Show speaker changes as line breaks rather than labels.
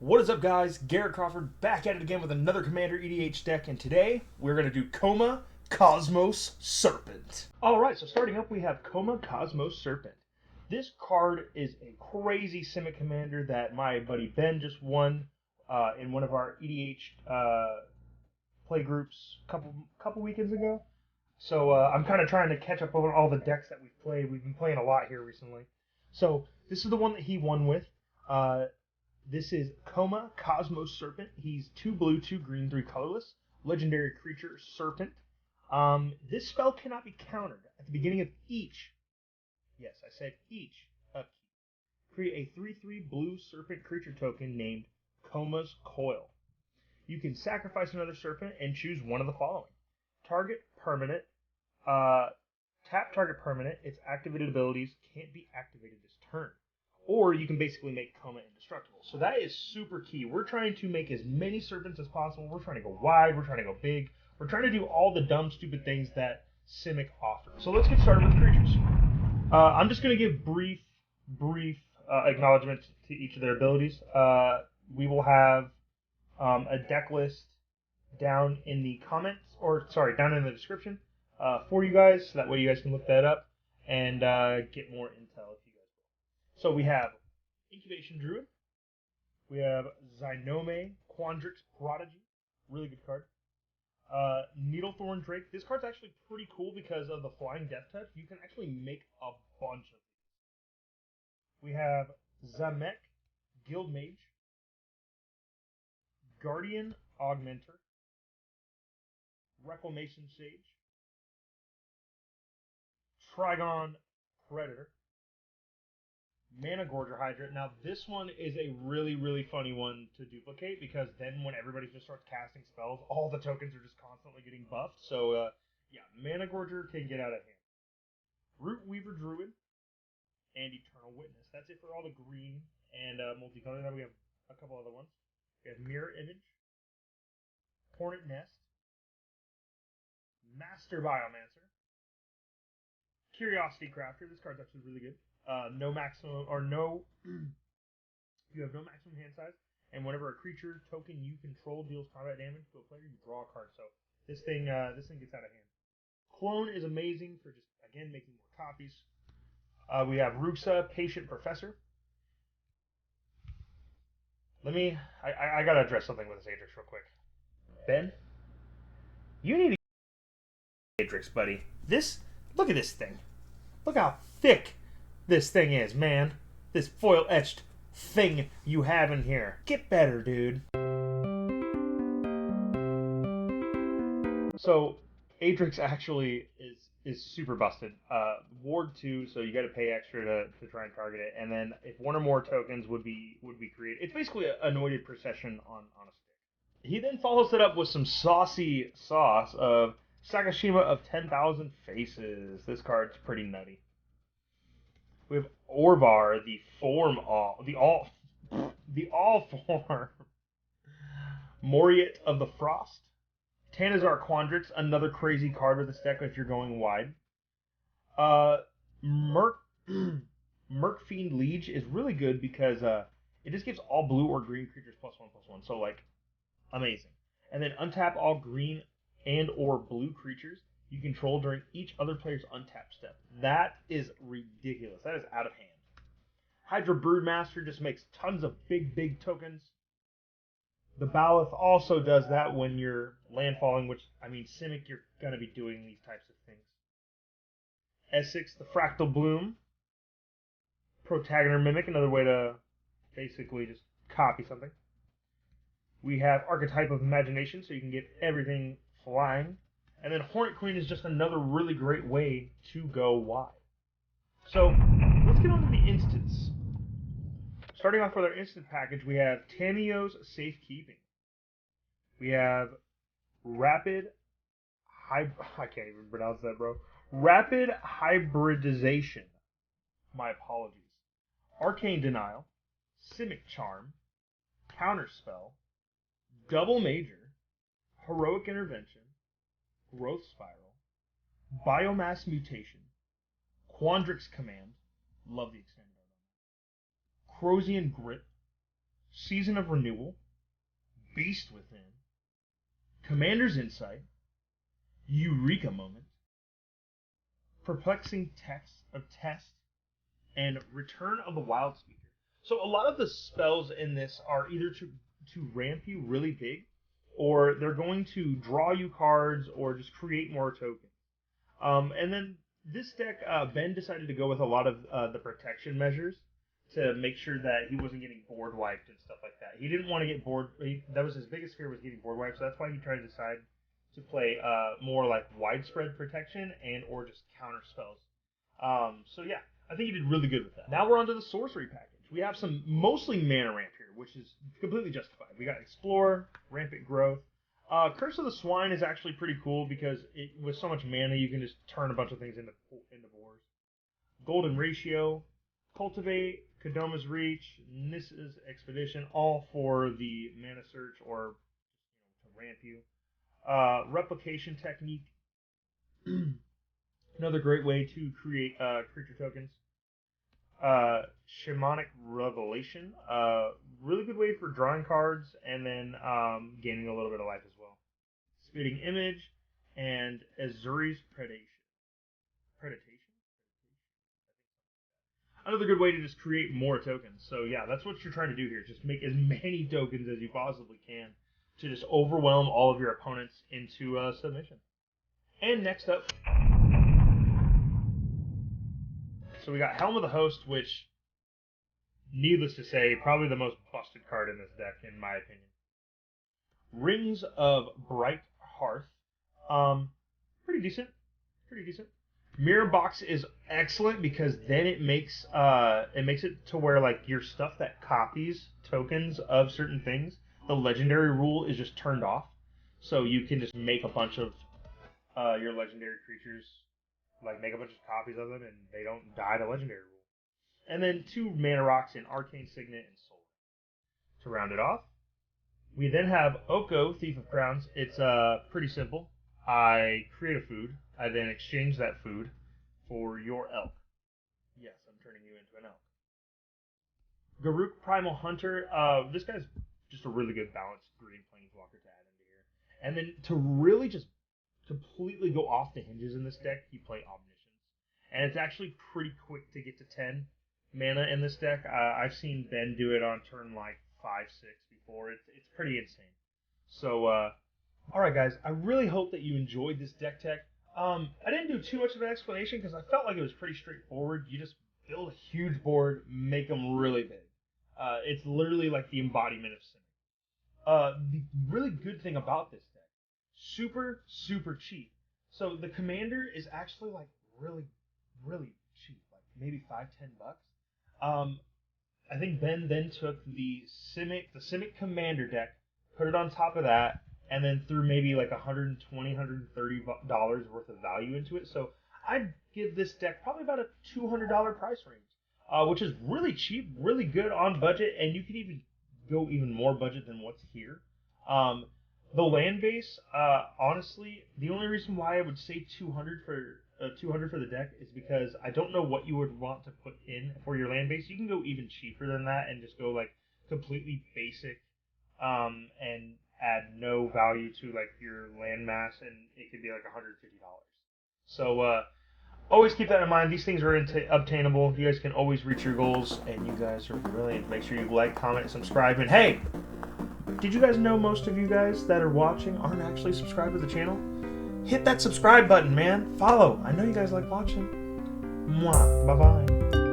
What is up, guys? Garrett Crawford back at it again with another Commander EDH deck, and today we're going to do Koma, Cosmos, Serpent. Alright, so starting up we have Koma, Cosmos, Serpent. This card is a crazy Simic commander that my buddy Ben just won in one of our EDH play groups a couple weekends ago. So I'm kind of trying to catch up on all the decks that we've played. We've been playing a lot here recently. So this is the one that he won with. This is Koma, Cosmos, Serpent. He's 2 blue, 2 green, 3 colorless. Legendary creature, Serpent. This spell cannot be countered. At the beginning of each, yes, I said each, upkeep, create a 3/3 blue Serpent creature token named Koma's Coil. You can sacrifice another Serpent and choose one of the following. Target permanent. Tap target permanent. Its activated abilities can't be activated this turn. Or you can basically make Koma indestructible. So that is super key. We're trying to make as many Serpents as possible. We're trying to go wide. We're trying to go big. We're trying to do all the dumb, stupid things that Simic offers. So let's get started with the creatures. I'm just going to give brief acknowledgement to each of their abilities. We will have a deck list down in the comments, down in the description for you guys. So that way you guys can look that up and get more intel if you guys will. So we have Incubation Druid. We have Zimone, Quandrix Prodigy. Really good card. Needlethorn Drake. This card's actually pretty cool because of the Flying Death Touch. You can actually make a bunch of these. We have Zameck Guildmage. Guardian Augmenter. Reclamation Sage. Trygon Predator. Managorger Hydra. Now this one is a really funny one to duplicate because then when everybody just starts casting spells, all the tokens are just constantly getting buffed. So yeah, Managorger can get out of hand. Rootweaver Druid and Eternal Witness. That's it for all the green and multicolor. Now we have a couple other ones. We have Mirror Image, Hornet Nest, Master Biomancer, Curiosity Crafter. This card's actually really good. No maximum, or no, you have no maximum hand size, and whenever a creature token you control deals combat damage to a player, you draw a card. So this thing gets out of hand. Clone is amazing for just, again, making more copies. We have Ruxa, Patient Professor. I gotta address something with this Adrix real quick. Ben, you need to Adrix, buddy. Look at this thing. Look how thick this thing is, man. This foil etched thing you have in here. Get better, dude. So Adrix actually is super busted. Ward 2, so you got to pay extra to try and target it, and then if one or more tokens would be created, it's basically an anointed procession on a stick. He then follows it up with some saucy sauce of Sakashima of 10,000 Faces. This card's pretty nutty. We have Orvar, the all form Moriet of the Frost. Tanazir Quandrix, another crazy card with this deck if you're going wide. Murkfiend Liege is really good because it just gives all blue or green creatures +1/+1. So like amazing. And then untap all green and or blue creatures you control during each other player's untap step. That is ridiculous. That is out of hand. Hydra Broodmaster just makes tons of big tokens. The Baloth also does that when you're landfalling, which, I mean, Simic, you're going to be doing these types of things. Essex, the Fractal Bloom. Progenitor Mimic, another way to basically just copy something. We have Archetype of Imagination, so you can get everything flying. And then Hornet Queen is just another really great way to go wide. So, let's get on to the instants. Starting off with our instant package, we have Tamiyo's Safekeeping. We have I can't even pronounce that, bro. Rapid Hybridization. My apologies. Arcane Denial. Simic Charm. Counterspell. Double Major. Heroic Intervention. Growth Spiral, Biomass Mutation, Quandrix Command, love the extended art on that, Krosan Grip, Season of Renewal, Beast Within, Commander's Insight, Eureka Moment, Perplexing Text of Test, and Return of the Wild Speaker. So a lot of the spells in this are either to ramp you really big, or they're going to draw you cards, or just create more tokens. And then this deck, Ben decided to go with a lot of the protection measures to make sure that he wasn't getting board wiped and stuff like that. He didn't want to get board. That was his biggest fear, was getting board wiped. So that's why he tried to decide to play more like widespread protection and or just counter spells. So yeah, I think he did really good with that. Now we're on to the sorcery package. We have some mostly mana ramp here, which is completely justified. We got Explore, Rampant Growth. Curse of the Swine is actually pretty cool because with so much mana, you can just turn a bunch of things into boars. Golden Ratio, Cultivate, Kodoma's Reach, Nissa's Expedition, all for the mana search or to ramp you. Replication Technique, another great way to create creature tokens. Shamanic Revelation, really good way for drawing cards and then gaining a little bit of life as well. Spitting Image and Azuri's Predation. Another good way to just create more tokens. So yeah, that's what you're trying to do here. Just make as many tokens as you possibly can to just overwhelm all of your opponents into submission. And next up, so we got Helm of the Host, which, needless to say, probably the most busted card in this deck, in my opinion. Rings of Bright Hearth, pretty decent. Mirror Box is excellent because then it makes it to where like your stuff that copies tokens of certain things, the legendary rule is just turned off, so you can just make a bunch of your legendary creatures, like make a bunch of copies of them, and they don't die to legendary rule. And then 2 mana rocks in Arcane Signet and Soul. To round it off, we then have Oko, Thief of Crowns. It's pretty simple. I create a food. I then exchange that food for your elk. Yes, I'm turning you into an elk. Garruk Primal Hunter. This guy's just a really good balanced green planeswalker to add into here. And then to really just completely go off the hinges in this deck, you play Omniscience. And it's actually pretty quick to get to 10 mana in this deck. I've seen Ben do it on turn like 5-6 before. It's pretty insane. So, alright guys, I really hope that you enjoyed this deck tech. I didn't do too much of an explanation because I felt like it was pretty straightforward. You just build a huge board, make them really big. It's literally like the embodiment of Simic. The really good thing about this deck, super cheap. So the commander is actually like really cheap, like maybe $5-10 bucks. I think Ben then took the Simic commander deck, put it on top of that, and then threw maybe like $120, $130 worth of value into it. So I'd give this deck probably about a $200 price range, which is really cheap, really good on budget, and you can even go even more budget than what's here. The land base, honestly, the only reason why I would say $200 for the deck is because I don't know what you would want to put in for your land base. You can go even cheaper than that and just go like completely basic, and add no value to like your land mass, and it could be like $150. So always keep that in mind. These things are obtainable. You guys can always reach your goals, and you guys are brilliant. Make sure you like, comment, and subscribe. And hey, did you guys know most of you guys that are watching aren't actually subscribed to the channel? Hit that subscribe button, man. Follow. I know you guys like watching. Mwah. Bye-bye.